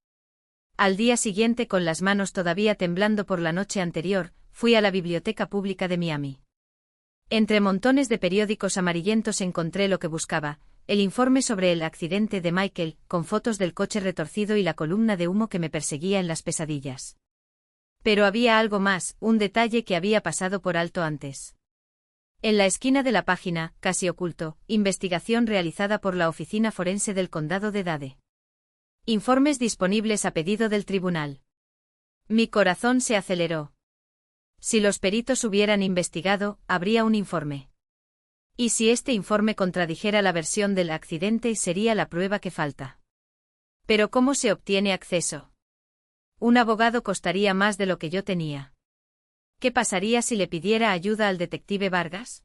Al día siguiente, con las manos todavía temblando por la noche anterior, fui a la biblioteca pública de Miami. Entre montones de periódicos amarillentos encontré lo que buscaba, el informe sobre el accidente de Michael, con fotos del coche retorcido y la columna de humo que me perseguía en las pesadillas. Pero había algo más, un detalle que había pasado por alto antes. En la esquina de la página, casi oculto, investigación realizada por la Oficina Forense del Condado de Dade. Informes disponibles a pedido del tribunal. Mi corazón se aceleró. Si los peritos hubieran investigado, habría un informe. Y si este informe contradijera la versión del accidente, sería la prueba que falta. Pero ¿cómo se obtiene acceso? Un abogado costaría más de lo que yo tenía. ¿Qué pasaría si le pidiera ayuda al detective Vargas?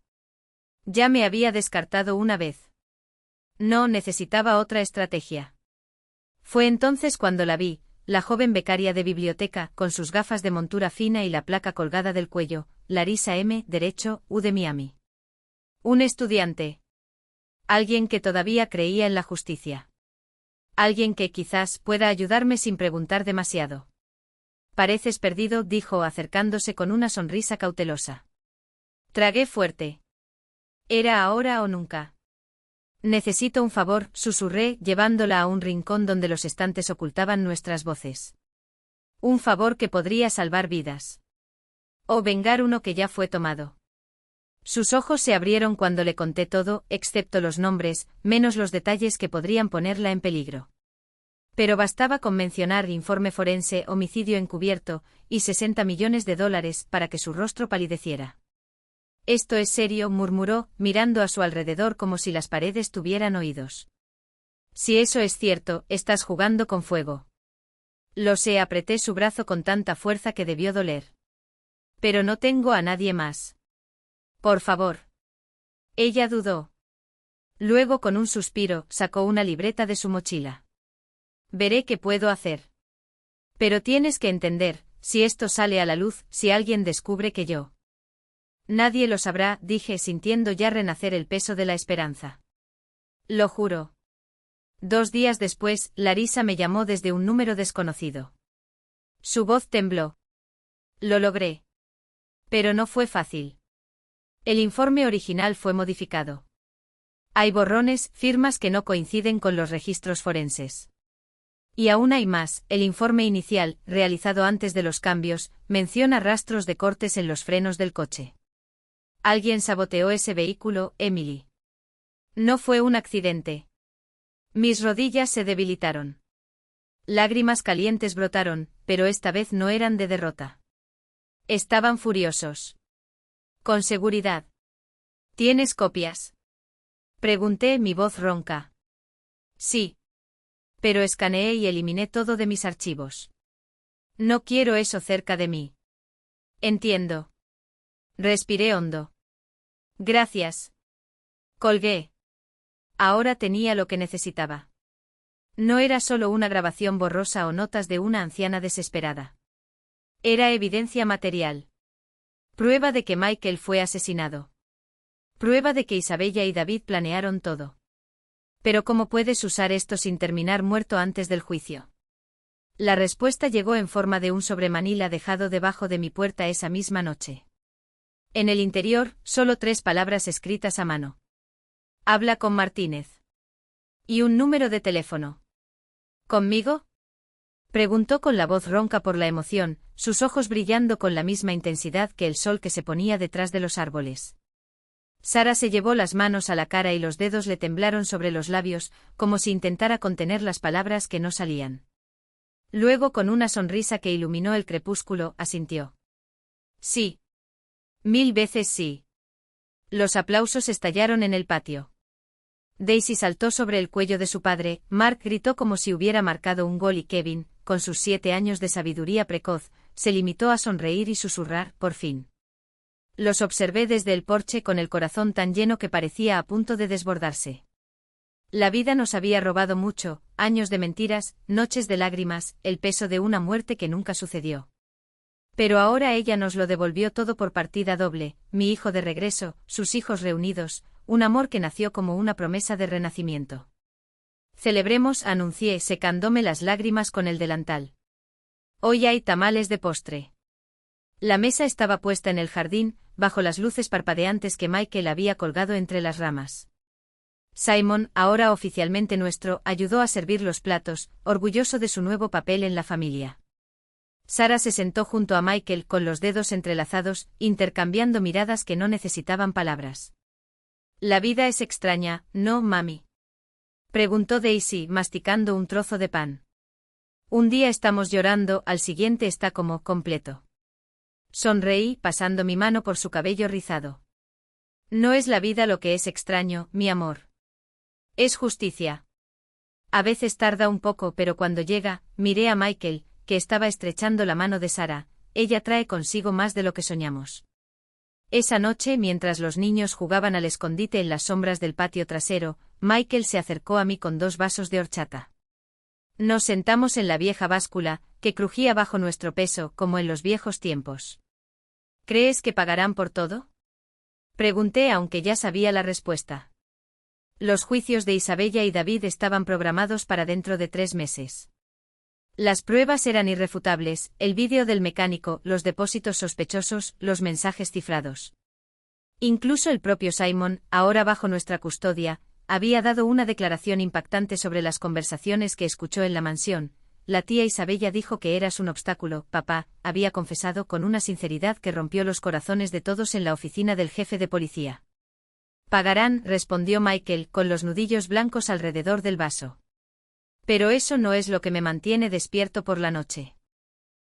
Ya me había descartado una vez. No necesitaba otra estrategia. Fue entonces cuando la vi, la joven becaria de biblioteca, con sus gafas de montura fina y la placa colgada del cuello, Larissa M., Derecho, U de Miami. Un estudiante. Alguien que todavía creía en la justicia. Alguien que quizás pueda ayudarme sin preguntar demasiado. Pareces perdido, dijo acercándose con una sonrisa cautelosa. Tragué fuerte. ¿Era ahora o nunca? Necesito un favor, susurré, llevándola a un rincón donde los estantes ocultaban nuestras voces. Un favor que podría salvar vidas. O vengar uno que ya fue tomado. Sus ojos se abrieron cuando le conté todo, excepto los nombres, menos los detalles que podrían ponerla en peligro. Pero bastaba con mencionar informe forense, homicidio encubierto, y $60 millones para que su rostro palideciera. Esto es serio, murmuró, mirando a su alrededor como si las paredes tuvieran oídos. Si eso es cierto, estás jugando con fuego. Lo sé, apreté su brazo con tanta fuerza que debió doler. Pero no tengo a nadie más. Por favor. Ella dudó. Luego, con un suspiro, sacó una libreta de su mochila. Veré qué puedo hacer. Pero tienes que entender, si esto sale a la luz, si alguien descubre que yo... Nadie lo sabrá, dije sintiendo ya renacer el peso de la esperanza. Lo juro. 2 días después, Larissa me llamó desde un número desconocido. Su voz tembló. Lo logré. Pero no fue fácil. El informe original fue modificado. Hay borrones, firmas que no coinciden con los registros forenses. Y aún hay más, el informe inicial, realizado antes de los cambios, menciona rastros de cortes en los frenos del coche. Alguien saboteó ese vehículo, Emily. No fue un accidente. Mis rodillas se debilitaron. Lágrimas calientes brotaron, pero esta vez no eran de derrota. Estaban furiosos. Con seguridad. ¿Tienes copias? Pregunté, mi voz ronca. Sí. Pero escaneé y eliminé todo de mis archivos. No quiero eso cerca de mí. Entiendo. Respiré hondo. Gracias. Colgué. Ahora tenía lo que necesitaba. No era solo una grabación borrosa o notas de una anciana desesperada. Era evidencia material. Prueba de que Michael fue asesinado. Prueba de que Isabella y David planearon todo. Pero ¿cómo puedes usar esto sin terminar muerto antes del juicio? La respuesta llegó en forma de un sobremanila dejado debajo de mi puerta esa misma noche. En el interior, solo 3 palabras escritas a mano. Habla con Martínez. Y un número de teléfono. ¿Conmigo? Preguntó con la voz ronca por la emoción, sus ojos brillando con la misma intensidad que el sol que se ponía detrás de los árboles. Sara se llevó las manos a la cara y los dedos le temblaron sobre los labios, como si intentara contener las palabras que no salían. Luego, con una sonrisa que iluminó el crepúsculo, asintió. Sí. 1000 veces sí. Los aplausos estallaron en el patio. Daisy saltó sobre el cuello de su padre, Mark gritó como si hubiera marcado un gol y Kevin, con sus 7 años de sabiduría precoz, se limitó a sonreír y susurrar, por fin. Los observé desde el porche con el corazón tan lleno que parecía a punto de desbordarse. La vida nos había robado mucho, años de mentiras, noches de lágrimas, el peso de una muerte que nunca sucedió. Pero ahora ella nos lo devolvió todo por partida doble, mi hijo de regreso, sus hijos reunidos, un amor que nació como una promesa de renacimiento. Celebremos, anuncié, secándome las lágrimas con el delantal. Hoy hay tamales de postre. La mesa estaba puesta en el jardín, bajo las luces parpadeantes que Michael había colgado entre las ramas. Simon, ahora oficialmente nuestro, ayudó a servir los platos, orgulloso de su nuevo papel en la familia. Sarah se sentó junto a Michael con los dedos entrelazados, intercambiando miradas que no necesitaban palabras. «La vida es extraña, ¿no, mami?», preguntó Daisy, masticando un trozo de pan. «Un día estamos llorando, al siguiente está como completo». Sonreí, pasando mi mano por su cabello rizado. «No es la vida lo que es extraño, mi amor. Es justicia. A veces tarda un poco, pero cuando llega», miré a Michael, que estaba estrechando la mano de Sarah, «ella trae consigo más de lo que soñamos». Esa noche, mientras los niños jugaban al escondite en las sombras del patio trasero, Michael se acercó a mí con 2 vasos de horchata. Nos sentamos en la vieja báscula, que crujía bajo nuestro peso, como en los viejos tiempos. «¿Crees que pagarán por todo?», pregunté, aunque ya sabía la respuesta. Los juicios de Isabella y David estaban programados para dentro de 3 meses. Las pruebas eran irrefutables, el vídeo del mecánico, los depósitos sospechosos, los mensajes cifrados. Incluso el propio Simon, ahora bajo nuestra custodia, había dado una declaración impactante sobre las conversaciones que escuchó en la mansión. La tía Isabella dijo que eras un obstáculo, papá, había confesado con una sinceridad que rompió los corazones de todos en la oficina del jefe de policía. «Pagarán», respondió Michael, con los nudillos blancos alrededor del vaso. «Pero eso no es lo que me mantiene despierto por la noche».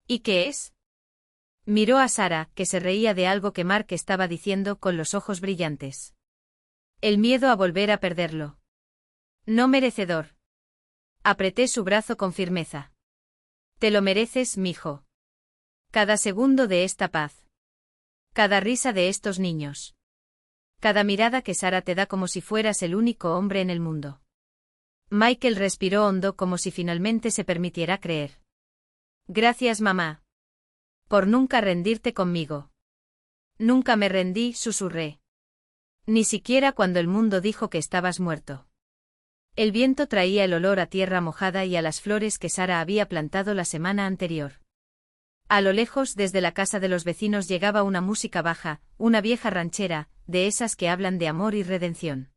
«¿Y qué es?». Miró a Sarah, que se reía de algo que Mark estaba diciendo con los ojos brillantes. «El miedo a volver a perderlo». «No merecedor». Apreté su brazo con firmeza. «Te lo mereces, mijo. Cada segundo de esta paz. Cada risa de estos niños. Cada mirada que Sarah te da como si fueras el único hombre en el mundo». Michael respiró hondo como si finalmente se permitiera creer. «Gracias, mamá. Por nunca rendirte conmigo». «Nunca me rendí», susurré. «Ni siquiera cuando el mundo dijo que estabas muerto». El viento traía el olor a tierra mojada y a las flores que Sarah había plantado la semana anterior. A lo lejos, desde la casa de los vecinos llegaba una música baja, una vieja ranchera, de esas que hablan de amor y redención.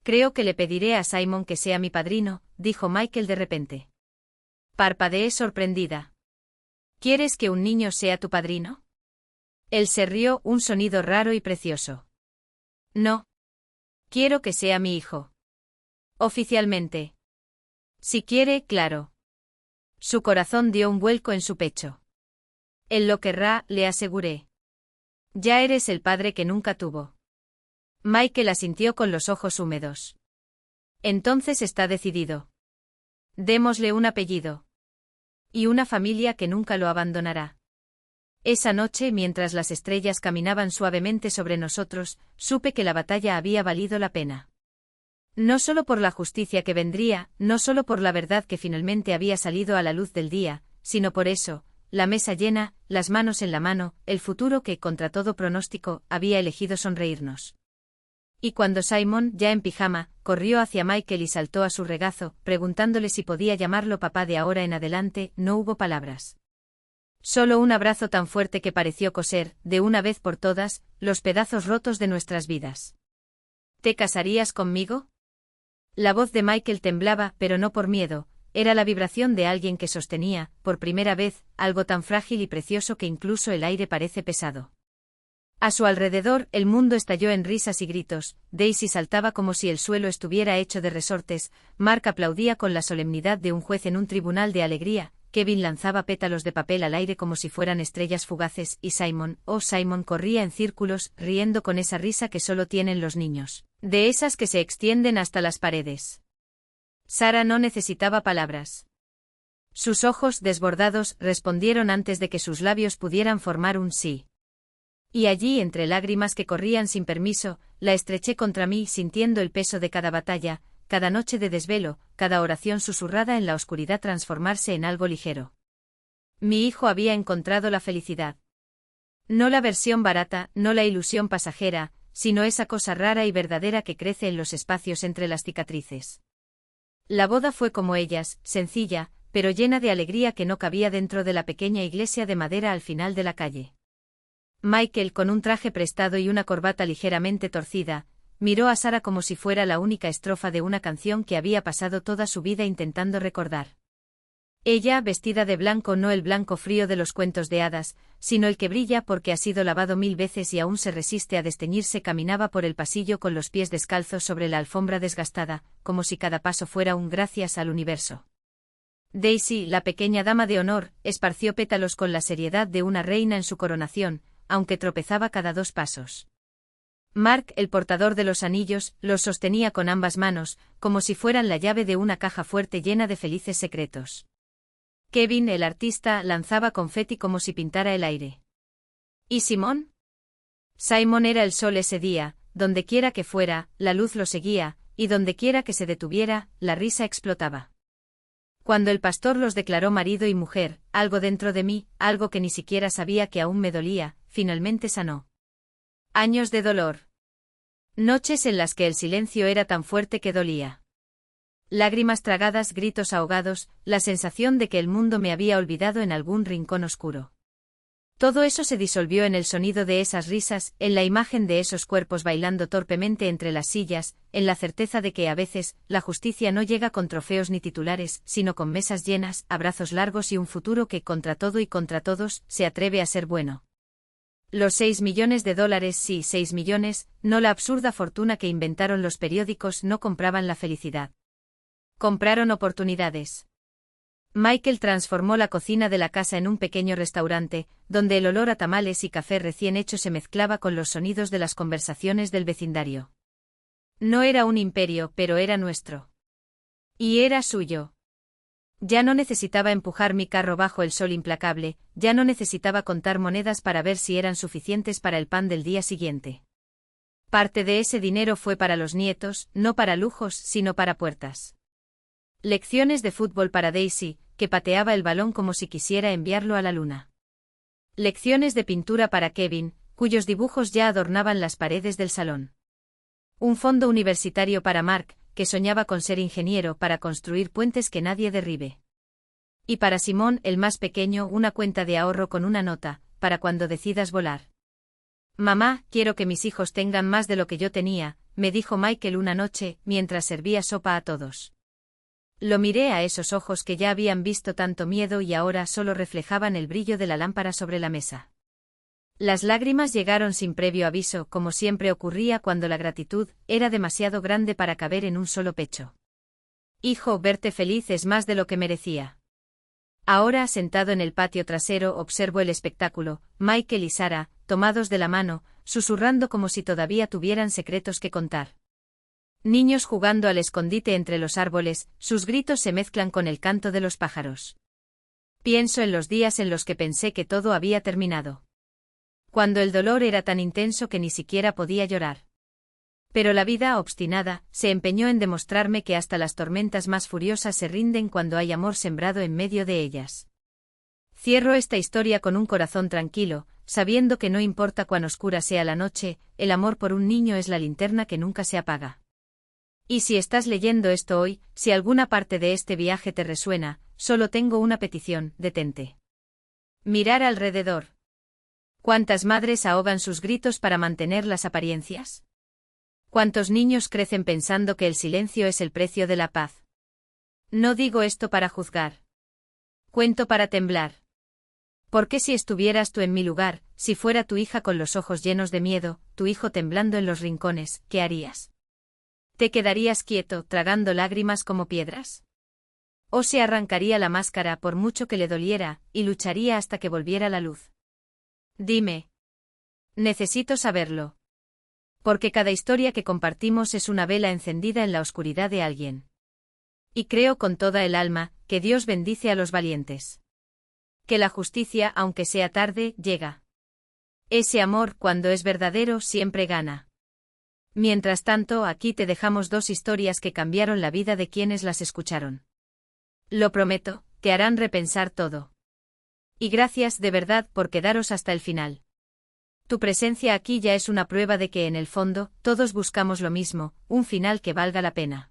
«Creo que le pediré a Simon que sea mi padrino», dijo Michael de repente. Parpadeé sorprendida. «¿Quieres que un niño sea tu padrino?». Él se rió, un sonido raro y precioso. «No. Quiero que sea mi hijo. Oficialmente». «Si quiere, claro». Su corazón dio un vuelco en su pecho. «Él lo querrá», le aseguré. «Ya eres el padre que nunca tuvo». Michael asintió con los ojos húmedos. «Entonces está decidido. Démosle un apellido. Y una familia que nunca lo abandonará». Esa noche, mientras las estrellas caminaban suavemente sobre nosotros, supe que la batalla había valido la pena. No solo por la justicia que vendría, no solo por la verdad que finalmente había salido a la luz del día, sino por eso, la mesa llena, las manos en la mano, el futuro que, contra todo pronóstico, había elegido sonreírnos. Y cuando Simon, ya en pijama, corrió hacia Michael y saltó a su regazo, preguntándole si podía llamarlo papá de ahora en adelante, no hubo palabras. Solo un abrazo tan fuerte que pareció coser, de una vez por todas, los pedazos rotos de nuestras vidas. «¿Te casarías conmigo?». La voz de Michael temblaba, pero no por miedo, era la vibración de alguien que sostenía, por primera vez, algo tan frágil y precioso que incluso el aire parece pesado. A su alrededor, el mundo estalló en risas y gritos, Daisy saltaba como si el suelo estuviera hecho de resortes, Mark aplaudía con la solemnidad de un juez en un tribunal de alegría, Kevin lanzaba pétalos de papel al aire como si fueran estrellas fugaces y Simon corría en círculos, riendo con esa risa que solo tienen los niños, de esas que se extienden hasta las paredes. Sara no necesitaba palabras. Sus ojos desbordados respondieron antes de que sus labios pudieran formar un sí. Y allí, entre lágrimas que corrían sin permiso, la estreché contra mí sintiendo el peso de cada batalla, cada noche de desvelo, cada oración susurrada en la oscuridad transformarse en algo ligero. Mi hijo había encontrado la felicidad. No la versión barata, no la ilusión pasajera, sino esa cosa rara y verdadera que crece en los espacios entre las cicatrices. La boda fue como ellas, sencilla, pero llena de alegría que no cabía dentro de la pequeña iglesia de madera al final de la calle. Michael, con un traje prestado y una corbata ligeramente torcida, miró a Sara como si fuera la única estrofa de una canción que había pasado toda su vida intentando recordar. Ella, vestida de blanco, no el blanco frío de los cuentos de hadas, sino el que brilla porque ha sido lavado 1000 veces y aún se resiste a desteñirse, caminaba por el pasillo con los pies descalzos sobre la alfombra desgastada, como si cada paso fuera un gracias al universo. Daisy, la pequeña dama de honor, esparció pétalos con la seriedad de una reina en su coronación, aunque tropezaba cada 2 pasos. Mark, el portador de los anillos, los sostenía con ambas manos, como si fueran la llave de una caja fuerte llena de felices secretos. Kevin, el artista, lanzaba confeti como si pintara el aire. ¿Y Simón? Simon era el sol ese día, dondequiera que fuera, la luz lo seguía, y dondequiera que se detuviera, la risa explotaba. Cuando el pastor los declaró marido y mujer, algo dentro de mí, algo que ni siquiera sabía que aún me dolía, finalmente sanó. Años de dolor. Noches en las que el silencio era tan fuerte que dolía. Lágrimas tragadas, gritos ahogados, la sensación de que el mundo me había olvidado en algún rincón oscuro. Todo eso se disolvió en el sonido de esas risas, en la imagen de esos cuerpos bailando torpemente entre las sillas, en la certeza de que a veces, la justicia no llega con trofeos ni titulares, sino con mesas llenas, abrazos largos y un futuro que, contra todo y contra todos, se atreve a ser bueno. Los 6 millones de dólares, sí, 6 millones, no la absurda fortuna que inventaron los periódicos, no compraban la felicidad. Compraron oportunidades. Michael transformó la cocina de la casa en un pequeño restaurante, donde el olor a tamales y café recién hecho se mezclaba con los sonidos de las conversaciones del vecindario. No era un imperio, pero era nuestro. Y era suyo. Ya no necesitaba empujar mi carro bajo el sol implacable, ya no necesitaba contar monedas para ver si eran suficientes para el pan del día siguiente. Parte de ese dinero fue para los nietos, no para lujos, sino para puertas. Lecciones de fútbol para Daisy, que pateaba el balón como si quisiera enviarlo a la luna. Lecciones de pintura para Kevin, cuyos dibujos ya adornaban las paredes del salón. Un fondo universitario para Mark, que soñaba con ser ingeniero para construir puentes que nadie derribe. Y para Simón, el más pequeño, una cuenta de ahorro con una nota, para cuando decidas volar. Mamá, quiero que mis hijos tengan más de lo que yo tenía, me dijo Michael una noche, mientras servía sopa a todos. Lo miré a esos ojos que ya habían visto tanto miedo y ahora solo reflejaban el brillo de la lámpara sobre la mesa. Las lágrimas llegaron sin previo aviso, como siempre ocurría cuando la gratitud era demasiado grande para caber en un solo pecho. Hijo, verte feliz es más de lo que merecía. Ahora, sentado en el patio trasero, observo el espectáculo, Michael y Sara, tomados de la mano, susurrando como si todavía tuvieran secretos que contar. Niños jugando al escondite entre los árboles, sus gritos se mezclan con el canto de los pájaros. Pienso en los días en los que pensé que todo había terminado. Cuando el dolor era tan intenso que ni siquiera podía llorar. Pero la vida, obstinada, se empeñó en demostrarme que hasta las tormentas más furiosas se rinden cuando hay amor sembrado en medio de ellas. Cierro esta historia con un corazón tranquilo, sabiendo que no importa cuán oscura sea la noche, el amor por un niño es la linterna que nunca se apaga. Y si estás leyendo esto hoy, si alguna parte de este viaje te resuena, solo tengo una petición, detente. Mirar alrededor. ¿Cuántas madres ahogan sus gritos para mantener las apariencias? ¿Cuántos niños crecen pensando que el silencio es el precio de la paz? No digo esto para juzgar. Cuento para temblar. Porque si estuvieras tú en mi lugar, si fuera tu hija con los ojos llenos de miedo, tu hijo temblando en los rincones, ¿qué harías? ¿Te quedarías quieto, tragando lágrimas como piedras? O se arrancaría la máscara por mucho que le doliera, y lucharía hasta que volviera la luz. Dime. Necesito saberlo. Porque cada historia que compartimos es una vela encendida en la oscuridad de alguien. Y creo con toda el alma, que Dios bendice a los valientes. Que la justicia, aunque sea tarde, llega. Ese amor, cuando es verdadero, siempre gana. Mientras tanto, aquí te dejamos 2 historias que cambiaron la vida de quienes las escucharon. Lo prometo, te harán repensar todo. Y gracias de verdad por quedaros hasta el final. Tu presencia aquí ya es una prueba de que en el fondo, todos buscamos lo mismo, un final que valga la pena.